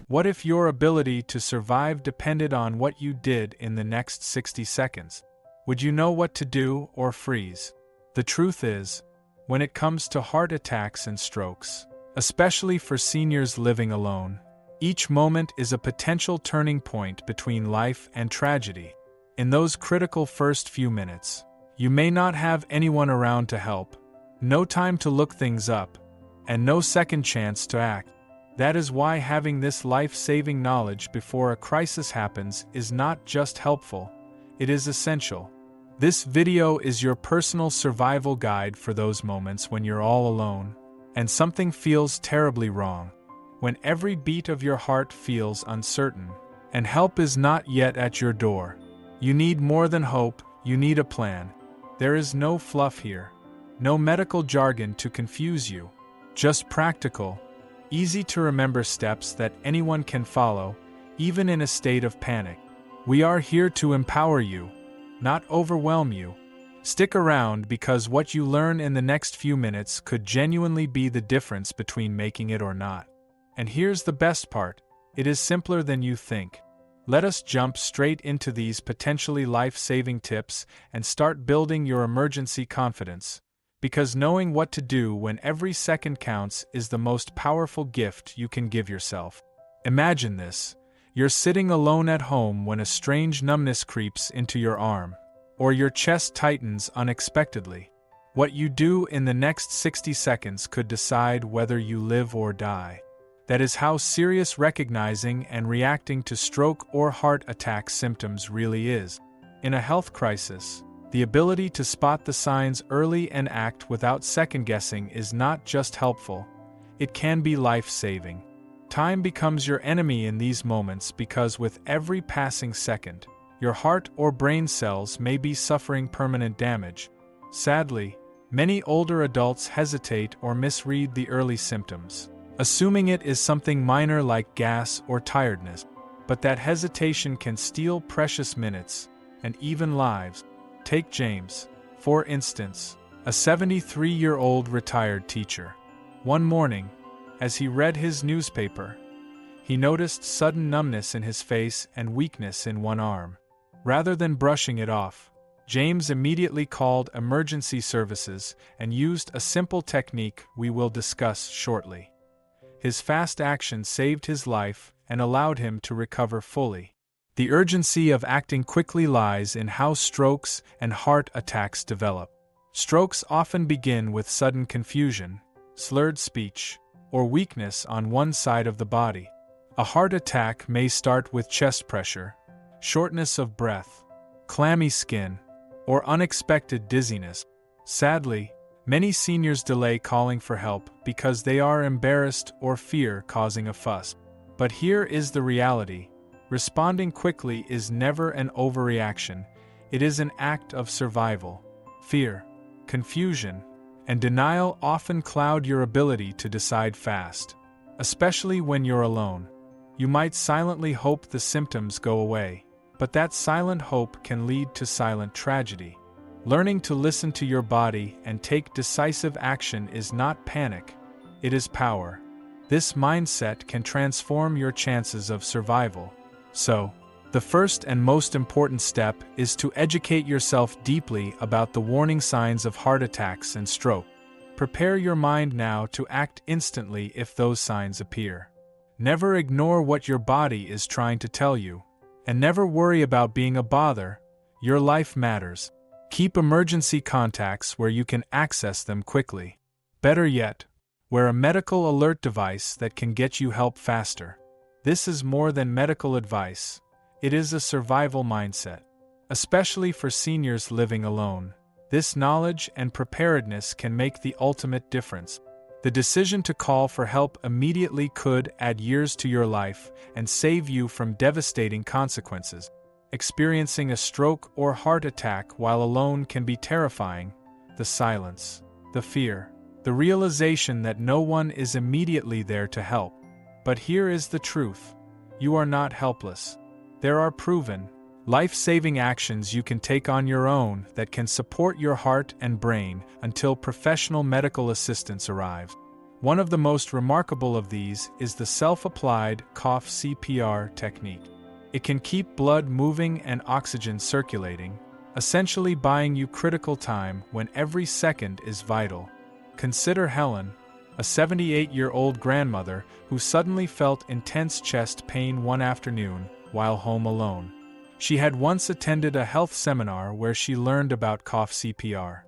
What if your ability to survive depended on what you did in the next 60 seconds? Would you know what to do or freeze? The truth is, when it comes to heart attacks and strokes, especially for seniors living alone, each moment is a potential turning point between life and tragedy. In those critical first few minutes, you may not have anyone around to help, no time to look things up, and no second chance to act. That is why having this life-saving knowledge before a crisis happens is not just helpful, it is essential. This video is your personal survival guide for those moments when you're all alone, and something feels terribly wrong. When every beat of your heart feels uncertain, and help is not yet at your door. You need more than hope, you need a plan. There is no fluff here. No medical jargon to confuse you. Just practical, easy to remember steps that anyone can follow, even in a state of panic. We are here to empower you, not overwhelm you. Stick around because what you learn in the next few minutes could genuinely be the difference between making it or not. And here's the best part, it is simpler than you think. Let us jump straight into these potentially life-saving tips and start building your emergency confidence. Because knowing what to do when every second counts is the most powerful gift you can give yourself. Imagine this. You're sitting alone at home when a strange numbness creeps into your arm, or your chest tightens unexpectedly. What you do in the next 60 seconds could decide whether you live or die. That is how serious recognizing and reacting to stroke or heart attack symptoms really is. In a health crisis, the ability to spot the signs early and act without second-guessing is not just helpful, it can be life-saving. Time becomes your enemy in these moments because with every passing second, your heart or brain cells may be suffering permanent damage. Sadly, many older adults hesitate or misread the early symptoms, assuming it is something minor like gas or tiredness. But that hesitation can steal precious minutes and even lives. Take James, for instance, a 73-year-old retired teacher. One morning, as he read his newspaper, he noticed sudden numbness in his face and weakness in one arm. Rather than brushing it off, James immediately called emergency services and used a simple technique we will discuss shortly. His fast action saved his life and allowed him to recover fully. The urgency of acting quickly lies in how strokes and heart attacks develop. Strokes often begin with sudden confusion, slurred speech, or weakness on one side of the body. A heart attack may start with chest pressure, shortness of breath, clammy skin, or unexpected dizziness. Sadly, many seniors delay calling for help because they are embarrassed or fear causing a fuss. But here is the reality. Responding quickly is never an overreaction, it is an act of survival. Fear, confusion, and denial often cloud your ability to decide fast, especially when you're alone. You might silently hope the symptoms go away, but that silent hope can lead to silent tragedy. Learning to listen to your body and take decisive action is not panic, it is power. This mindset can transform your chances of survival. So, the first and most important step is to educate yourself deeply about the warning signs of heart attacks and stroke. Prepare your mind now to act instantly if those signs appear. Never ignore what your body is trying to tell you, and never worry about being a bother. Your life matters. Keep emergency contacts where you can access them quickly. Better yet, wear a medical alert device that can get you help faster. This is more than medical advice, it is a survival mindset. Especially for seniors living alone, this knowledge and preparedness can make the ultimate difference. The decision to call for help immediately could add years to your life and save you from devastating consequences. Experiencing a stroke or heart attack while alone can be terrifying. The silence, the fear, the realization that no one is immediately there to help. But here is the truth. You are not helpless. There are proven, life-saving actions you can take on your own that can support your heart and brain until professional medical assistance arrives. One of the most remarkable of these is the self-applied cough CPR technique. It can keep blood moving and oxygen circulating, essentially buying you critical time when every second is vital. Consider Helen, a 78-year-old grandmother who suddenly felt intense chest pain one afternoon while home alone. She had once attended a health seminar where she learned about cough CPR.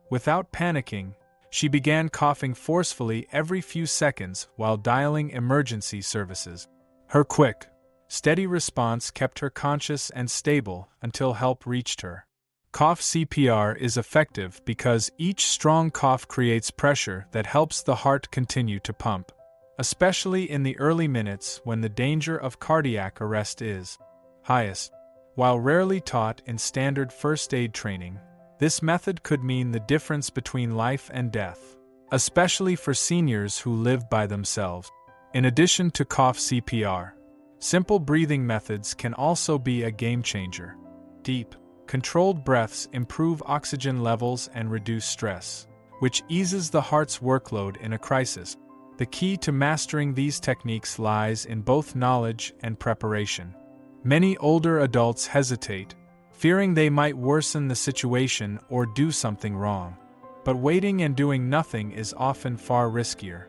Without panicking, she began coughing forcefully every few seconds while dialing emergency services. Her quick, steady response kept her conscious and stable until help reached her. Cough CPR is effective because each strong cough creates pressure that helps the heart continue to pump, especially in the early minutes when the danger of cardiac arrest is highest. While rarely taught in standard first aid training, this method could mean the difference between life and death, especially for seniors who live by themselves. In addition to cough CPR, simple breathing methods can also be a game changer. Deep, controlled breaths improve oxygen levels and reduce stress, which eases the heart's workload in a crisis. The key to mastering these techniques lies in both knowledge and preparation. Many older adults hesitate, fearing they might worsen the situation or do something wrong. But waiting and doing nothing is often far riskier.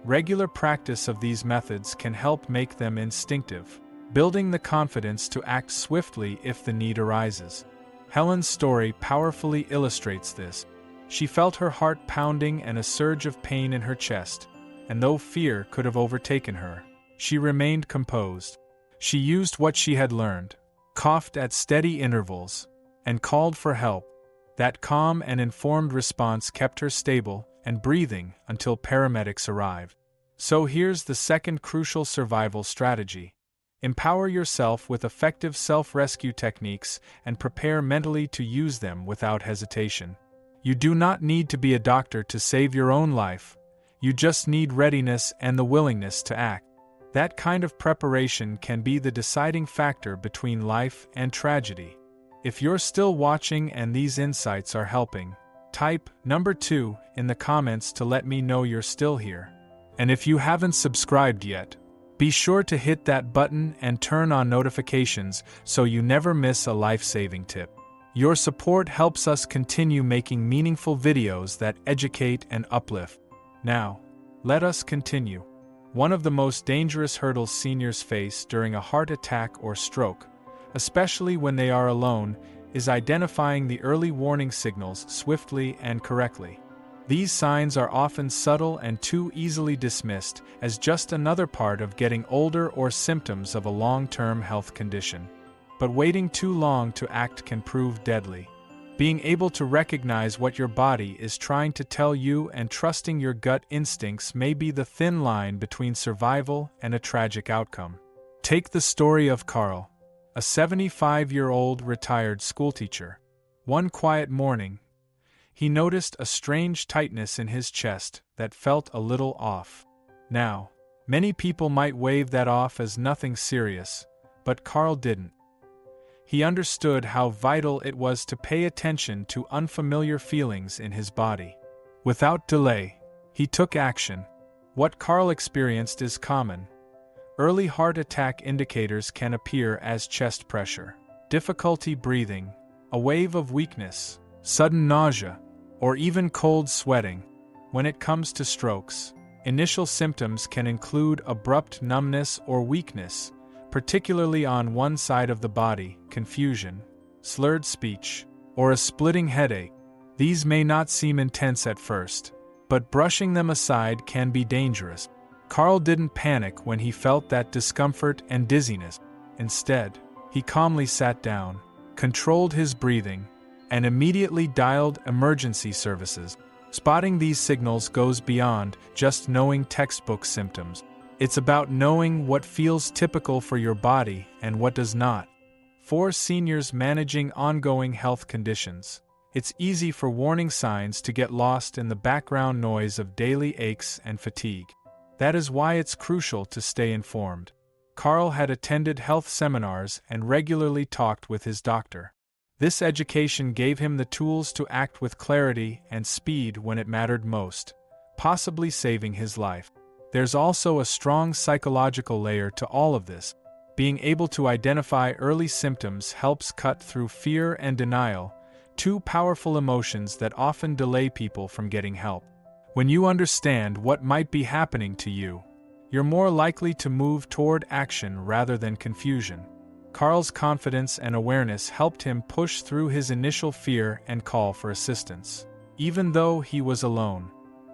Regular practice of these methods can help make them instinctive, building the confidence to act swiftly if the need arises. Helen's story powerfully illustrates this. She felt her heart pounding and a surge of pain in her chest, and though fear could have overtaken her, she remained composed. She used what she had learned, coughed at steady intervals, and called for help. That calm and informed response kept her stable and breathing until paramedics arrived. So here's the second crucial survival strategy. Empower yourself with effective self-rescue techniques and prepare mentally to use them without hesitation. You do not need to be a doctor to save your own life. You just need readiness and the willingness to act. That kind of preparation can be the deciding factor between life and tragedy. If you're still watching and these insights are helping, type number 2 in the comments to let me know you're still here. And if you haven't subscribed yet, be sure to hit that button and turn on notifications so you never miss a life-saving tip. Your support helps us continue making meaningful videos that educate and uplift. Now, let us continue. One of the most dangerous hurdles seniors face during a heart attack or stroke, especially when they are alone, is identifying the early warning signals swiftly and correctly. These signs are often subtle and too easily dismissed as just another part of getting older or symptoms of a long-term health condition. But waiting too long to act can prove deadly. Being able to recognize what your body is trying to tell you and trusting your gut instincts may be the thin line between survival and a tragic outcome. Take the story of Carl, a 75-year-old retired schoolteacher. One quiet morning, he noticed a strange tightness in his chest that felt a little off. Now, many people might wave that off as nothing serious, but Carl didn't. He understood how vital it was to pay attention to unfamiliar feelings in his body. Without delay, he took action. What Carl experienced is common. Early heart attack indicators can appear as chest pressure, difficulty breathing, a wave of weakness, sudden nausea, or even cold sweating. When it comes to strokes, initial symptoms can include abrupt numbness or weakness, particularly on one side of the body, confusion, slurred speech, or a splitting headache. These may not seem intense at first, but brushing them aside can be dangerous. Carl didn't panic when he felt that discomfort and dizziness. Instead, he calmly sat down, controlled his breathing, and immediately dialed emergency services. Spotting these signals goes beyond just knowing textbook symptoms. It's about knowing what feels typical for your body and what does not. For seniors managing ongoing health conditions, it's easy for warning signs to get lost in the background noise of daily aches and fatigue. That is why it's crucial to stay informed. Carl had attended health seminars and regularly talked with his doctor. This education gave him the tools to act with clarity and speed when it mattered most, possibly saving his life. There's also a strong psychological layer to all of this. Being able to identify early symptoms helps cut through fear and denial, two powerful emotions that often delay people from getting help. When you understand what might be happening to you, you're more likely to move toward action rather than confusion. Carl's confidence and awareness helped him push through his initial fear and call for assistance. Even though he was alone,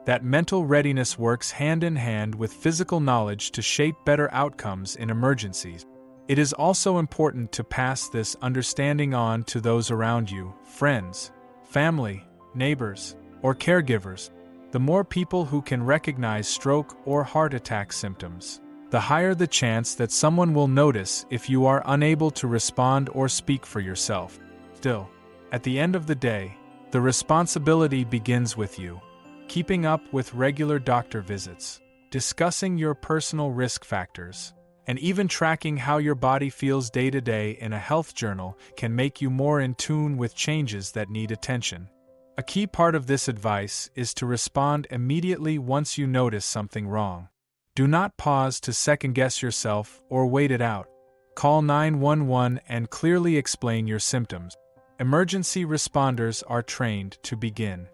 that mental readiness works hand in hand with physical knowledge to shape better outcomes in emergencies. It is also important to pass this understanding on to those around you, friends, family, neighbors, or caregivers. The more people who can recognize stroke or heart attack symptoms, the higher the chance that someone will notice if you are unable to respond or speak for yourself. Still, at the end of the day, the responsibility begins with you. Keeping up with regular doctor visits, discussing your personal risk factors, and even tracking how your body feels day to day in a health journal can make you more in tune with changes that need attention. A key part of this advice is to respond immediately once you notice something wrong. Do not pause to second-guess yourself or wait it out. Call 911 and clearly explain your symptoms. Emergency responders are trained to begin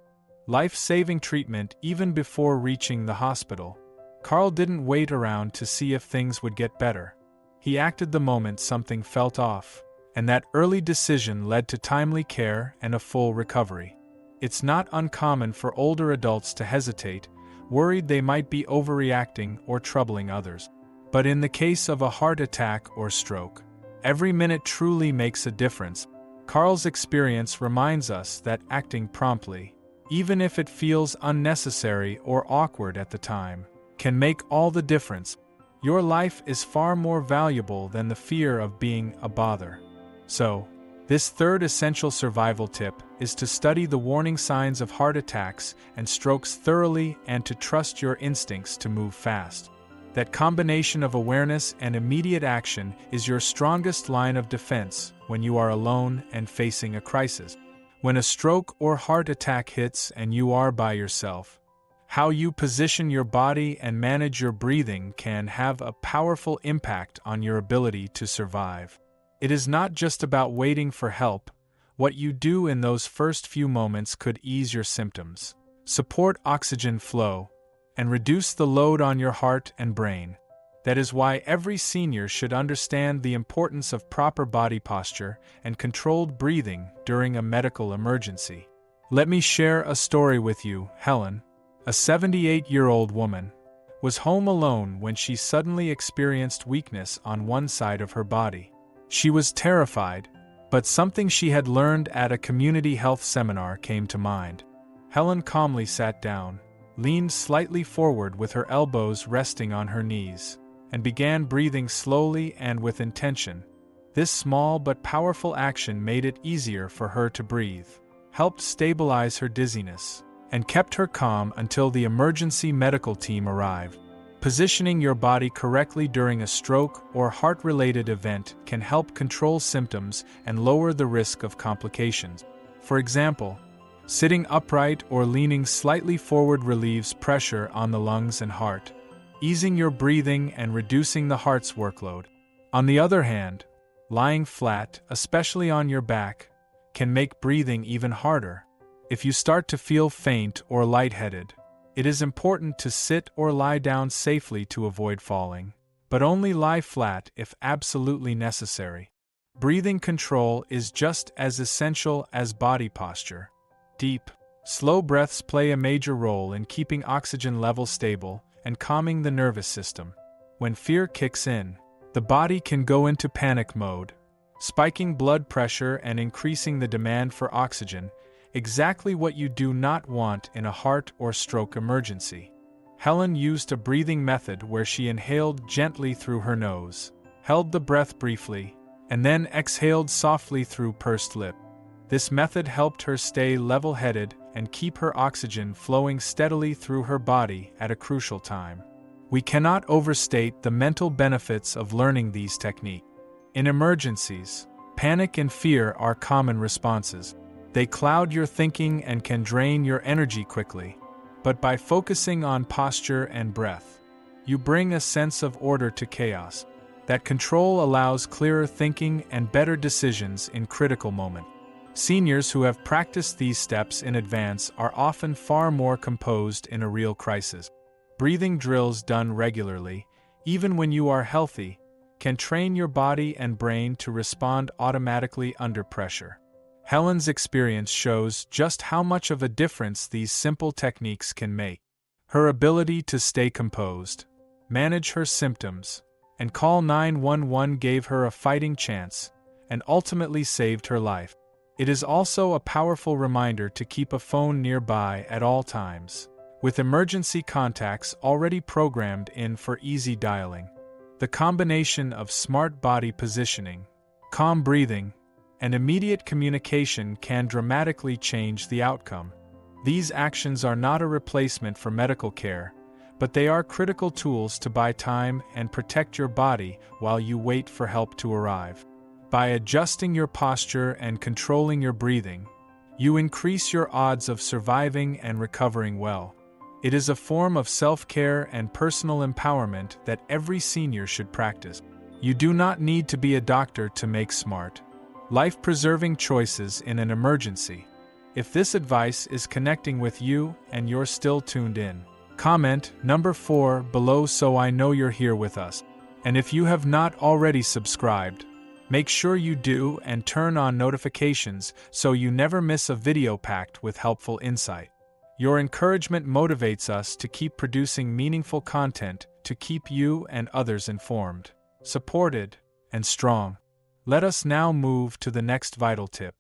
life-saving treatment even before reaching the hospital. Carl didn't wait around to see if things would get better. He acted the moment something felt off, and that early decision led to timely care and a full recovery. It's not uncommon for older adults to hesitate, worried they might be overreacting or troubling others. But in the case of a heart attack or stroke, every minute truly makes a difference. Carl's experience reminds us that acting promptly, even if it feels unnecessary or awkward at the time, can make all the difference. Your life is far more valuable than the fear of being a bother. So, this third essential survival tip is to study the warning signs of heart attacks and strokes thoroughly and to trust your instincts to move fast. That combination of awareness and immediate action is your strongest line of defense when you are alone and facing a crisis. When a stroke or heart attack hits and you are by yourself, how you position your body and manage your breathing can have a powerful impact on your ability to survive. It is not just about waiting for help. What you do in those first few moments could ease your symptoms, support oxygen flow, and reduce the load on your heart and brain. That is why every senior should understand the importance of proper body posture and controlled breathing during a medical emergency. Let me share a story with you. Helen, a 78-year-old woman, was home alone when she suddenly experienced weakness on one side of her body. She was terrified, but something she had learned at a community health seminar came to mind. Helen calmly sat down, leaned slightly forward with her elbows resting on her knees, and began breathing slowly and with intention. This small but powerful action made it easier for her to breathe, helped stabilize her dizziness, and kept her calm until the emergency medical team arrived. Positioning your body correctly during a stroke or heart-related event can help control symptoms and lower the risk of complications. For example, sitting upright or leaning slightly forward relieves pressure on the lungs and heart, easing your breathing and reducing the heart's workload. On the other hand, lying flat, especially on your back, can make breathing even harder. If you start to feel faint or lightheaded, it is important to sit or lie down safely to avoid falling, but only lie flat if absolutely necessary. Breathing control is just as essential as body posture. Deep, slow breaths play a major role in keeping oxygen levels stable and calming the nervous system. When fear kicks in, the body can go into panic mode, spiking blood pressure and increasing the demand for oxygen, exactly what you do not want in a heart or stroke emergency. Helen used a breathing method where she inhaled gently through her nose, held the breath briefly, and then exhaled softly through pursed lip. This method helped her stay level-headed and keep her oxygen flowing steadily through her body at a crucial time. We cannot overstate the mental benefits of learning these techniques. In emergencies, panic and fear are common responses. They cloud your thinking and can drain your energy quickly. but by focusing on posture and breath, you bring a sense of order to chaos. That control allows clearer thinking and better decisions in critical moments. Seniors who have practiced these steps in advance are often far more composed in a real crisis. Breathing drills done regularly, even when you are healthy, can train your body and brain to respond automatically under pressure. Helen's experience shows just how much of a difference these simple techniques can make. Her ability to stay composed, manage her symptoms, and call 911 gave her a fighting chance and ultimately saved her life. It is also a powerful reminder to keep a phone nearby at all times, with emergency contacts already programmed in for easy dialing. The combination of smart body positioning, calm breathing, and immediate communication can dramatically change the outcome. These actions are not a replacement for medical care, but they are critical tools to buy time and protect your body while you wait for help to arrive. By adjusting your posture and controlling your breathing, you increase your odds of surviving and recovering well. It is a form of self-care and personal empowerment that every senior should practice. You do not need to be a doctor to make smart, life-preserving choices in an emergency. If this advice is connecting with you and you're still tuned in, comment number 4 below so I know you're here with us. And if you have not already subscribed, make sure you do and turn on notifications so you never miss a video packed with helpful insight. Your encouragement motivates us to keep producing meaningful content to keep you and others informed, supported, and strong. Let us now move to the next vital tip.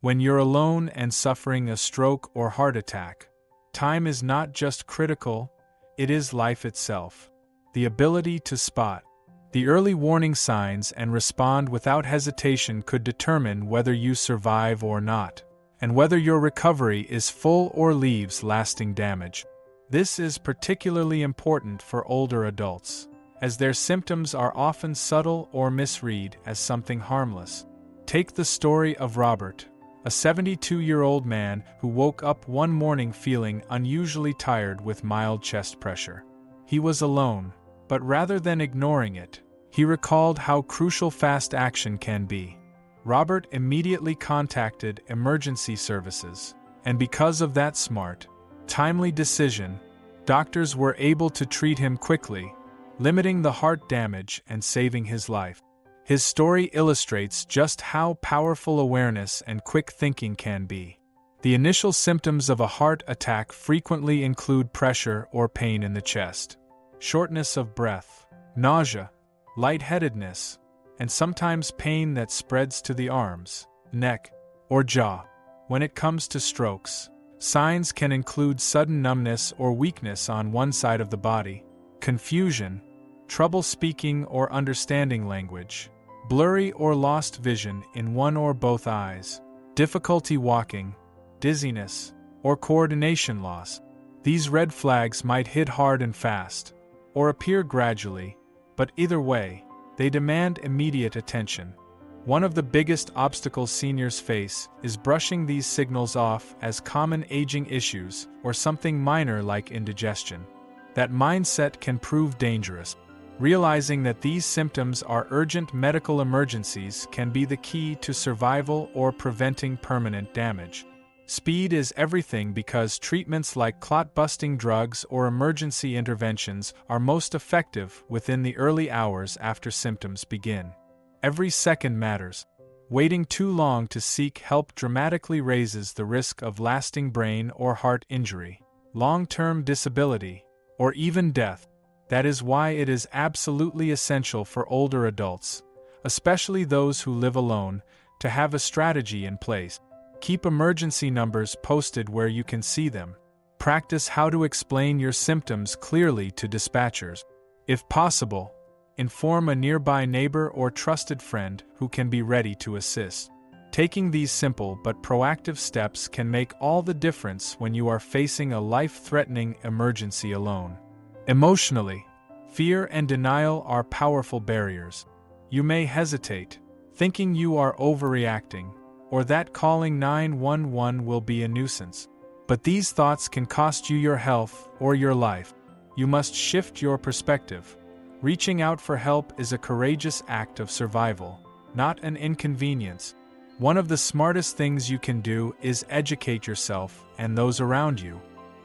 When you're alone and suffering a stroke or heart attack, time is not just critical, it is life itself. The ability to spot the early warning signs and respond without hesitation could determine whether you survive or not, and whether your recovery is full or leaves lasting damage. This is particularly important for older adults, as their symptoms are often subtle or misread as something harmless. Take the story of Robert, a 72-year-old man who woke up one morning feeling unusually tired with mild chest pressure. He was alone, but rather than ignoring it, he recalled how crucial fast action can be. Robert immediately contacted emergency services, and because of that smart, timely decision, doctors were able to treat him quickly, limiting the heart damage and saving his life. His story illustrates just how powerful awareness and quick thinking can be. The initial symptoms of a heart attack frequently include pressure or pain in the chest, shortness of breath, nausea, lightheadedness, and sometimes pain that spreads to the arms, neck, or jaw. When it comes to strokes, signs can include sudden numbness or weakness on one side of the body, confusion, trouble speaking or understanding language, blurry or lost vision in one or both eyes, difficulty walking, dizziness, or coordination loss. These red flags might hit hard and fast, or appear gradually, but either way, they demand immediate attention. One of the biggest obstacles seniors face is brushing these signals off as common aging issues or something minor like indigestion. That mindset can prove dangerous. Realizing that these symptoms are urgent medical emergencies can be the key to survival or preventing permanent damage. Speed is everything because treatments like clot-busting drugs or emergency interventions are most effective within the early hours after symptoms begin. Every second matters. Waiting too long to seek help dramatically raises the risk of lasting brain or heart injury, long-term disability, or even death. That is why it is absolutely essential for older adults, especially those who live alone, to have a strategy in place. Keep emergency numbers posted where you can see them. Practice how to explain your symptoms clearly to dispatchers. If possible, inform a nearby neighbor or trusted friend who can be ready to assist. Taking these simple but proactive steps can make all the difference when you are facing a life-threatening emergency alone. Emotionally, fear and denial are powerful barriers. You may hesitate, thinking you are overreacting, or that calling 911 will be a nuisance. But these thoughts can cost you your health or your life. You must shift your perspective. Reaching out for help is a courageous act of survival, not an inconvenience. One of the smartest things you can do is educate yourself and those around you.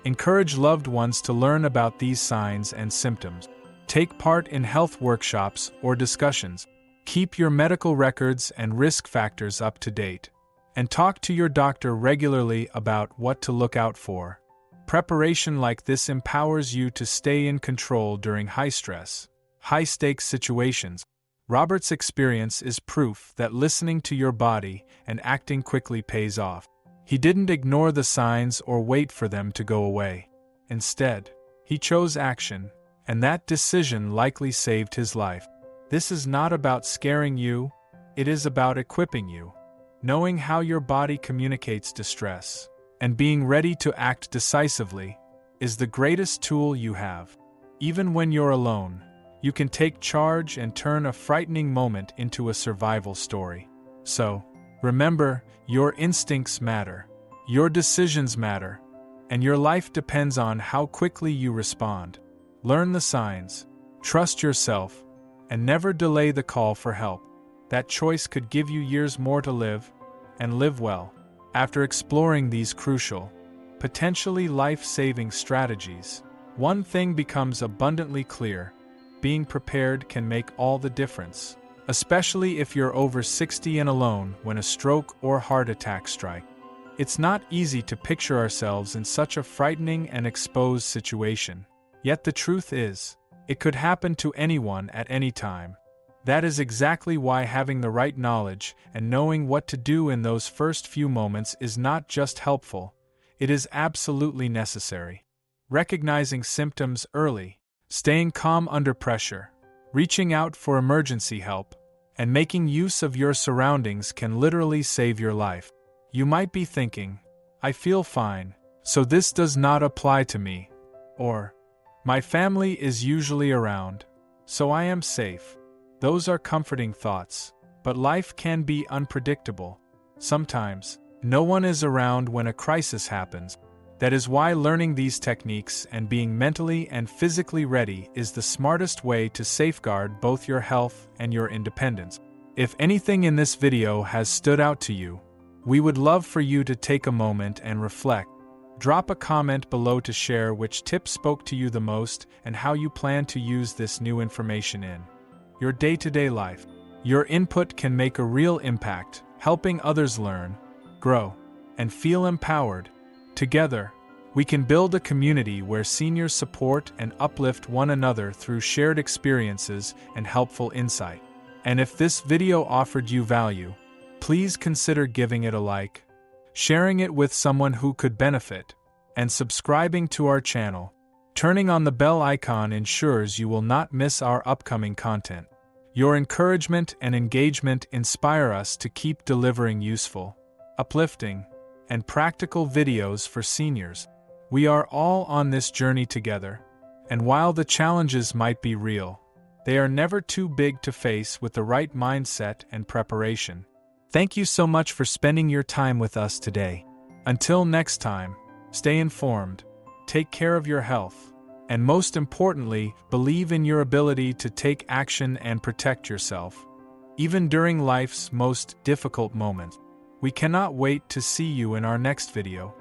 Encourage loved ones to learn about these signs and symptoms. Take part in health workshops or discussions. Keep your medical records and risk factors up to date. And talk to your doctor regularly about what to look out for. Preparation like this empowers you to stay in control during high-stress, high-stakes situations. Robert's experience is proof that listening to your body and acting quickly pays off. He didn't ignore the signs or wait for them to go away. Instead, he chose action, and that decision likely saved his life. This is not about scaring you, it is about equipping you. Knowing how your body communicates distress and being ready to act decisively is the greatest tool you have. Even when you're alone, you can take charge and turn a frightening moment into a survival story. So, remember, your instincts matter, your decisions matter, and your life depends on how quickly you respond. Learn the signs, trust yourself, and never delay the call for help. That choice could give you years more to live, and live well. After exploring these crucial, potentially life-saving strategies, one thing becomes abundantly clear: being prepared can make all the difference, especially if you're over 60 and alone when a stroke or heart attack strike. It's not easy to picture ourselves in such a frightening and exposed situation. Yet the truth is, it could happen to anyone at any time. That is exactly why having the right knowledge and knowing what to do in those first few moments is not just helpful, it is absolutely necessary. Recognizing symptoms early, staying calm under pressure, reaching out for emergency help, and making use of your surroundings can literally save your life. You might be thinking, "I feel fine, so this does not apply to me," or "My family is usually around, so I am safe." Those are comforting thoughts, but life can be unpredictable. Sometimes, no one is around when a crisis happens. That is why learning these techniques and being mentally and physically ready is the smartest way to safeguard both your health and your independence. If anything in this video has stood out to you, we would love for you to take a moment and reflect. Drop a comment below to share which tip spoke to you the most and how you plan to use this new information in your day-to-day life. Your input can make a real impact, helping others learn, grow, and feel empowered. Together, we can build a community where seniors support and uplift one another through shared experiences and helpful insight. And if this video offered you value, please consider giving it a like, sharing it with someone who could benefit, and subscribing to our channel. Turning on the bell icon ensures you will not miss our upcoming content. Your encouragement and engagement inspire us to keep delivering useful, uplifting, and practical videos for seniors. We are all on this journey together, and while the challenges might be real, they are never too big to face with the right mindset and preparation. Thank you so much for spending your time with us today. Until next time, stay informed, take care of your health, and most importantly, believe in your ability to take action and protect yourself, even during life's most difficult moments. We cannot wait to see you in our next video.